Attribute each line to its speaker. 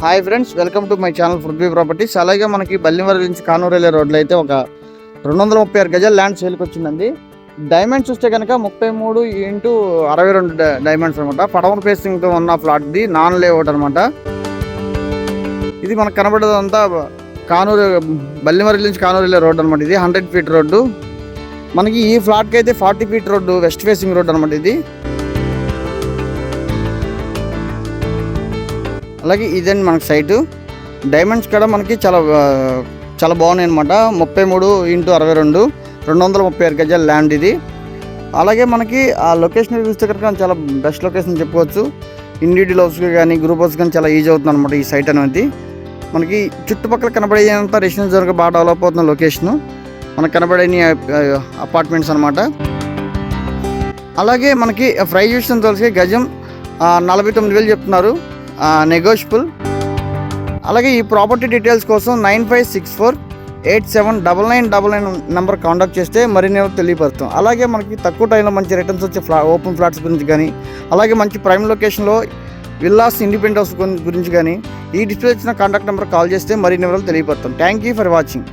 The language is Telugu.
Speaker 1: Hi friends, welcome to my channel Prithvi properties. అలాగే మనకి బల్లివరం నుంచి కానూరు వెళ్ళే రోడ్లో అయితే ఒక 236 గజాల ల్యాండ్ సేల్కి వచ్చిందండి. డైమండ్స్ చూస్తే కనుక 33x62 డైమండ్స్ అనమాట. పడమర ఫేసింగ్తో ఉన్న ఫ్లాట్ది నాన్ లేఅవుట్ అనమాట. ఇది మనకు కనబడేదంతా కానూరు బల్లివరం నుంచి కానూరు వెళ్ళే రోడ్ అనమాట. ఇది 100 ఫీట్ రోడ్డు. మనకి ఈ ఫ్లాట్కి అయితే 40 feet road, west facing road అనమాట. ఇది అలాగే ఇదండి మనకి సైటు. డైమండ్స్ కూడా మనకి చాలా బాగున్నాయి అనమాట. 33x62 236 గజాల ల్యాండ్ ఇది. అలాగే మనకి ఆ లొకేషన్ చూస్తే కనుక చాలా బెస్ట్ లొకేషన్ చెప్పుకోవచ్చు. ఇండివిజువల్ హౌస్కి కానీ గ్రూప్ హౌస్ కానీ చాలా ఈజీ అవుతుంది అనమాట. ఈ సైట్ అనేది మనకి చుట్టుపక్కల కనబడేంత రెసిడెన్షియల్గా బాగా డెవలప్ అవుతున్న లొకేషను. మనకు కనబడే అపార్ట్మెంట్స్ అనమాట. అలాగే మనకి ప్రైస్ విషయం తెలిసి గజం 49,000 చెప్తున్నారు, నెగోషియబుల్. అలాగే ఈ ప్రాపర్టీ డీటెయిల్స్ కోసం 9564879999 నెంబర్ కాంటాక్ట్ చేస్తే మరిన్ని తెలియపరుస్తాం. అలాగే మనకి తక్కువ టైంలో మంచి రిటర్న్స్ వచ్చే ఓపెన్ ఫ్లాట్స్ గురించి కానీ, అలాగే మంచి ప్రైమ్ లొకేషన్లో విల్లాస్, ఇండిపెండెంట్ హౌస్ గురించి కానీ ఈ డిస్ప్లే ఇచ్చిన కాంటాక్ట్ నెంబర్ కాల్ చేస్తే మరిన్ని వివరాలు తెలియపరుస్తాం. Thank you for watching.